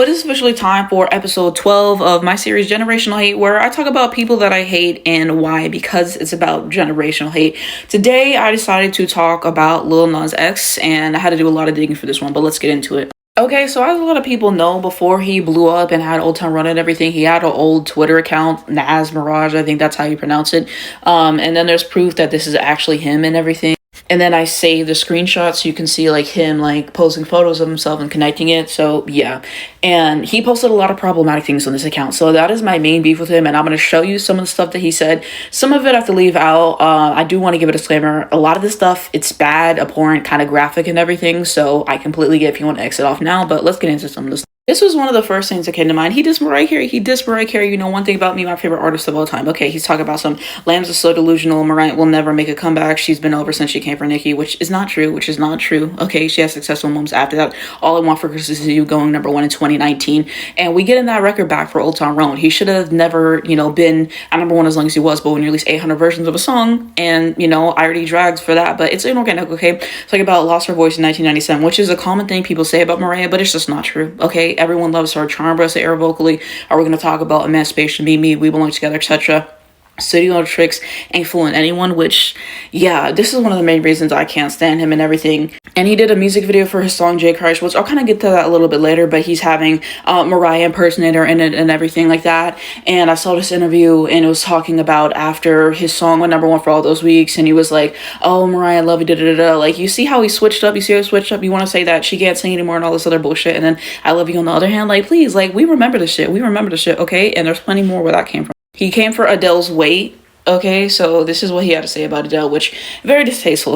it is officially time for episode 12 of my series Generational Hate, where I talk about people that I hate and why, because it's about generational hate. Today, I decided to talk about Lil Nas X, and I had to do a lot of digging for this one, but let's get into it. Okay, so as a lot of people know, before he blew up and had Old Town Run and everything, he had an old Twitter account, Nas Mirage, I think that's how you pronounce it. And then there's proof that this is actually him and everything. And then I saved the screenshot so you can see like him like posting photos of himself and connecting it. So yeah, and he posted a lot of problematic things on this account. So that is my main beef with him, and I'm going to show you some of the stuff that he said. Some of it I have to leave out. I do want to give a disclaimer. A lot of this stuff, it's bad, abhorrent, kind of graphic and everything. So I completely get if you want to exit off now, but let's get into some of this. This was one of the first things that came to mind. He dissed Mariah Carey. You know, one thing about me, my favorite artist of all time. Okay, he's talking about some lambs are so delusional. Mariah will never make a comeback. She's been over since she came for Nicki, which is not true. Okay, she has successful moments after that. All I Want for Christmas Is You going #1 in 2019. And we getting that record back for Old Town Road. He should have never, been at #1 as long as he was, but when you release 800 versions of a song, and, I already dragged for that, but it's inorganic, okay? It's like about lost her voice in 1997, which is a common thing people say about Mariah, but it's just not true, okay? Everyone loves her. Charm breast air vocally. Are we going to talk about emancipation, me, we belong together, etc.? Studio tricks ain't fooling anyone, which, yeah, this is one of the main reasons I can't stand him and everything. And he did a music video for his song J. Christ, which I'll kind of get to that a little bit later, but he's having Mariah impersonator in it and everything like that. And I saw this interview, and it was talking about after his song went #1 for all those weeks, and he was like, oh, Mariah, I love you, da-da-da-da. Like, you see how he switched up? You want to say that she can't sing anymore and all this other bullshit, and then I love you on the other hand? Like, please, like, we remember the shit, okay? And there's plenty more where that came from. He came for Adele's Wait, okay? So this is what he had to say about Adele, which very distasteful,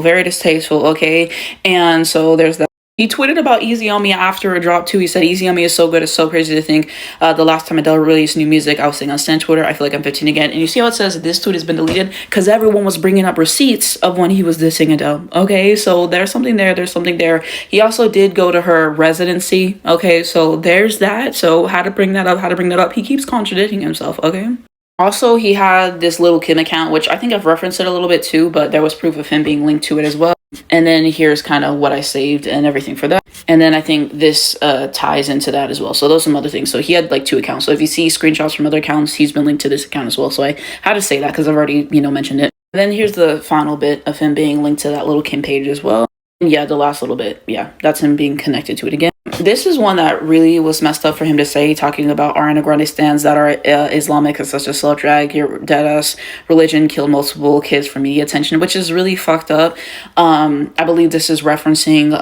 okay? And so there's that. He tweeted about Easy On Me after it dropped too. He said, Easy On Me is so good, it's so crazy to think the last time Adele released new music, I was saying on Stan Twitter, I feel like I'm 15 again. And you see how it says this tweet has been deleted? Because everyone was bringing up receipts of when he was dissing Adele, okay? So there's something there. He also did go to her residency, okay? So there's that. So how to bring that up. He keeps contradicting himself, okay? Also, he had this Little Kim account, which I think I've referenced it a little bit too, but there was proof of him being linked to it as well. And then here's kind of what I saved and everything for that. And then I think this ties into that as well. So those are some other things. So he had like 2 accounts. So if you see screenshots from other accounts, he's been linked to this account as well. So I had to say that because I've already, mentioned it. And then here's the final bit of him being linked to that Little Kim page as well. And yeah, the last little bit. Yeah, that's him being connected to it again. This is one that really was messed up for him to say, talking about Ariana Grande stans that are Islamic and such as slut drag, your deadass religion killed multiple kids for media attention, which is really fucked up. I believe this is referencing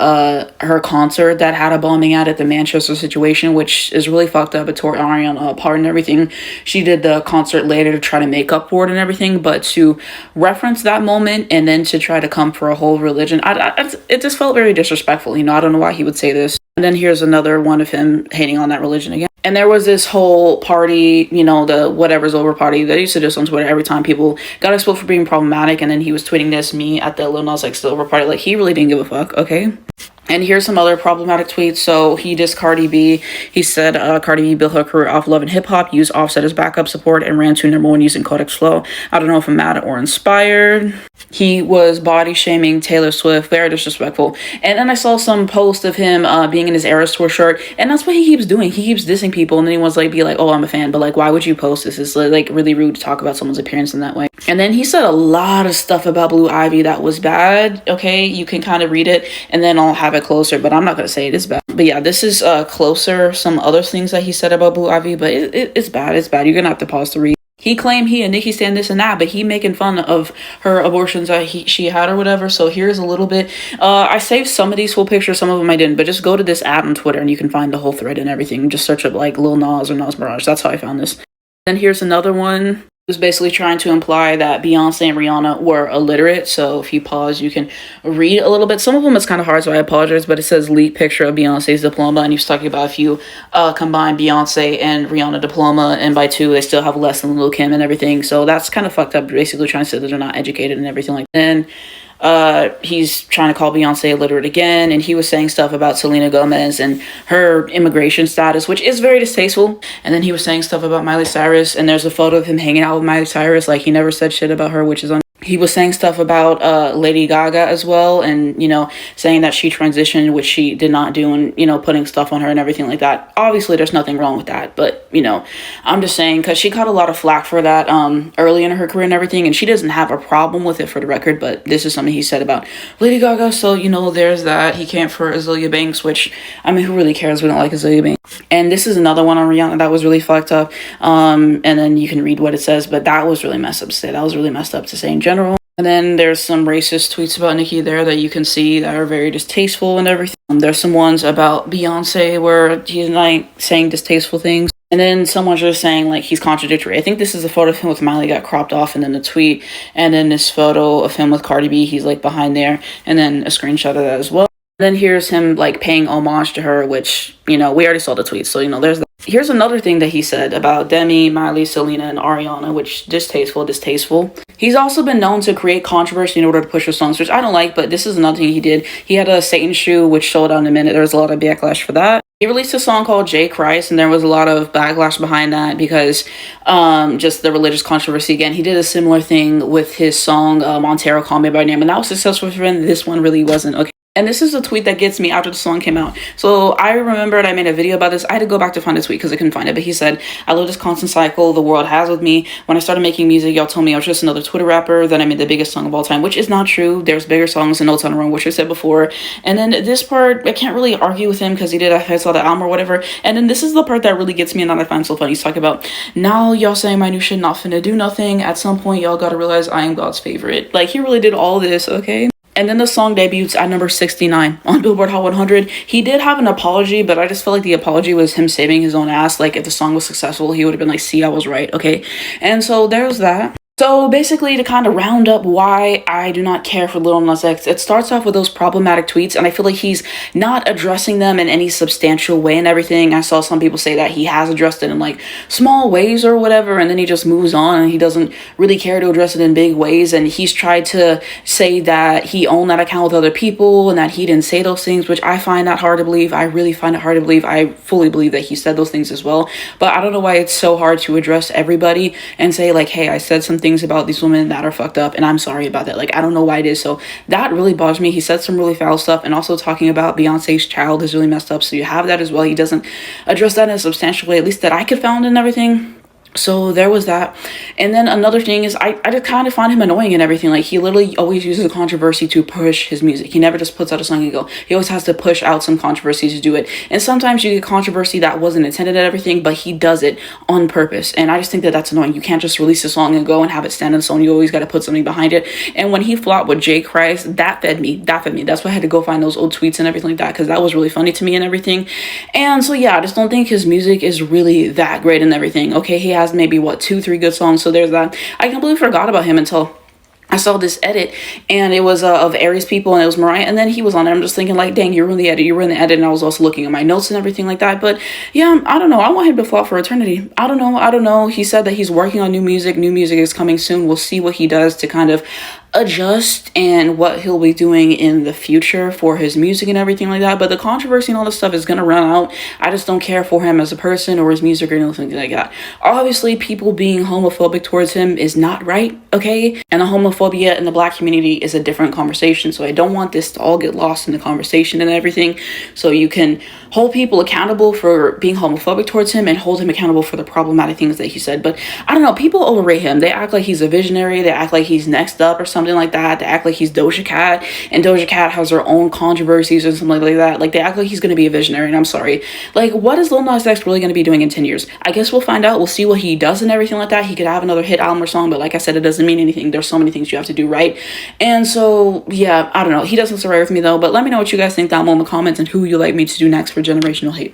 her concert that had a bombing at the Manchester situation, which is really fucked up. It tore Ariana apart and everything. She did the concert later to try to make up for it and everything, but to reference that moment and then to try to come for a whole religion, it just felt very disrespectful. I don't know why he would say this. And then here's another one of him hating on that religion again. And there was this whole party, the whatever's over party that used to do on Twitter every time people got exposed for being problematic. And then he was tweeting this, me at the Lil Nas X over party. Like, he really didn't give a fuck, okay? And here's some other problematic tweets. So he dissed Cardi B. He said Cardi B built her career off love and hip hop, used Offset as backup support, and ran to #1 using Codex Flow. I don't know if I'm mad or inspired. He was body shaming Taylor Swift, very disrespectful. And then I saw some post of him being in his Eras Tour shirt, and that's what he keeps doing. He keeps dissing people, and then he wants be like, oh, I'm a fan, but like, why would you post this? It's like really rude to talk about someone's appearance in that way. And then he said a lot of stuff about Blue Ivy that was bad. Okay, you can kind of read it, and then I'll have it closer, but I'm not gonna say it is bad. But yeah, this is closer. Some other things that he said about Blue Ivy, but it's bad. You're gonna have to pause to read. He claimed he and Nicki stand this and that, but he making fun of her abortions that she had or whatever. So here's a little bit. I saved some of these full pictures, some of them I didn't, but just go to this ad on Twitter and you can find the whole thread and everything. Just search up like Lil Nas or Nas Mirage. That's how I found this. Then here's another one. Was basically trying to imply that Beyonce and Rihanna were illiterate. So if you pause, you can read a little bit. Some of them it's kind of hard, so I apologize, but it says leaked picture of Beyonce's diploma, and he was talking about if you combine Beyonce and Rihanna diploma, and by 2, they still have less than Lil Kim and everything. So that's kind of fucked up, basically trying to say that they're not educated and everything like that. And he's trying to call Beyonce illiterate again, and he was saying stuff about Selena Gomez and her immigration status, which is very distasteful. And then he was saying stuff about Miley Cyrus, and there's a photo of him hanging out with Miley Cyrus, like he never said shit about her, which is he was saying stuff about Lady Gaga as well, and saying that she transitioned, which she did not do, and putting stuff on her and everything like that. Obviously there's nothing wrong with that, but I'm just saying, because she caught a lot of flack for that early in her career and everything, and she doesn't have a problem with it, for the record. But this is something he said about Lady Gaga, so there's that. He came for Azealia Banks, which, I mean, who really cares? We don't like Azealia Banks. And this is another one on Rihanna that was really fucked up, and then you can read what it says, but that was really messed up to say. That was really messed up to say in general. And then there's some racist tweets about Nicki there that you can see that are very distasteful and everything. There's some ones about Beyonce where he's like saying distasteful things. And then someone's just saying like he's contradictory. I think this is a photo of him with Miley got cropped off, and then the tweet, and then this photo of him with Cardi B, he's like behind there, and then a screenshot of that as well. And then here's him like paying homage to her, which, we already saw the tweet. So, there's that. Here's another thing that he said about Demi, Miley, Selena, and Ariana, which distasteful. He's also been known to create controversy in order to push his songs, which I don't like, but this is another thing he did. He had a Satan shoe, which sold out in a minute. There was a lot of backlash for that. He released a song called J. Christ, and there was a lot of backlash behind that because just the religious controversy again. He did a similar thing with his song Montero, Call Me By Name, and that was successful for him. This one really wasn't. Okay. And this is a tweet that gets me after the song came out. So I remembered I made a video about this. I had to go back to find the tweet because I couldn't find it. But he said, I love this constant cycle the world has with me. When I started making music, y'all told me I was just another Twitter rapper. Then I made the biggest song of all time, which is not true. There's bigger songs than No Time to Run, which I said before. And then this part, I can't really argue with him because he did, I saw the album or whatever. And then this is the part that really gets me and that I find so funny. He's talking about, now y'all saying my new shit not finna do nothing. At some point, y'all gotta realize I am God's favorite. Like, he really did all this, okay? And then the song debuts at number 69 on Billboard Hot 100. He did have an apology, but I just felt like the apology was him saving his own ass. Like, if the song was successful, he would have been like, see, I was right, okay? And so there's that. So basically, to kind of round up why I do not care for Lil Nas X, it starts off with those problematic tweets, and I feel like he's not addressing them in any substantial way and everything. I saw some people say that he has addressed it in like small ways or whatever, and then he just moves on and he doesn't really care to address it in big ways. And he's tried to say that he owned that account with other people and that he didn't say those things, which I find that hard to believe. I really find it hard to believe. I fully believe that he said those things as well, but I don't know why it's so hard to address everybody and say like, hey, I said something things about these women that are fucked up and I'm sorry about that. Like, I don't know why it is. So that really bothers me. He said some really foul stuff, and also talking about Beyonce's child is really messed up. So you have that as well. He doesn't address that in a substantial way, at least that I could found and everything. So there was that. And then another thing is I just kind of find him annoying and everything. Like, he literally always uses a controversy to push his music. He never just puts out a song and go. He always has to push out some controversy to do it. And sometimes you get controversy that wasn't intended and everything, but he does it on purpose. And I just think that that's annoying. You can't just release a song and go and have it stand on its own. You always got to put something behind it. And when he flopped with J. Christ, that fed me. That's why I had to go find those old tweets and everything like that, because that was really funny to me and everything. And so yeah, I just don't think his music is really that great and everything. Okay, he has maybe what, 2-3 good songs, so there's that. I completely forgot about him until I saw this edit, and it was of Aries People, and it was Mariah, and then he was on there. I'm just thinking like, dang, you ruined the edit, and I was also looking at my notes and everything like that. But yeah, I don't know. I want him to flop for eternity. I don't know. He said that he's working on new music. New music is coming soon. We'll see what he does to kind of adjust and what he'll be doing in the future for his music and everything like that. But the controversy and all this stuff is gonna run out. I just don't care for him as a person or his music or anything like that. Obviously, people being homophobic towards him is not right, okay? And the homophobia in the Black community is a different conversation. So I don't want this to all get lost in the conversation and everything. So you can hold people accountable for being homophobic towards him and hold him accountable for the problematic things that he said. But I don't know, people overrate him. They act like he's a visionary. They act like he's next up or something like that. They act like he's Doja Cat, and Doja Cat has her own controversies or something like that. Like, they act like he's going to be a visionary, and I'm sorry. Like, what is Lil Nas X really going to be doing in 10 years? I guess we'll find out. We'll see what he does and everything like that. He could have another hit album or song, but like I said, it doesn't mean anything. There's so many things you have to do right. And so, yeah, I don't know. He doesn't survive with me, though, but let me know what you guys think down below in the comments and who you'd like me to do next for Generational Hate.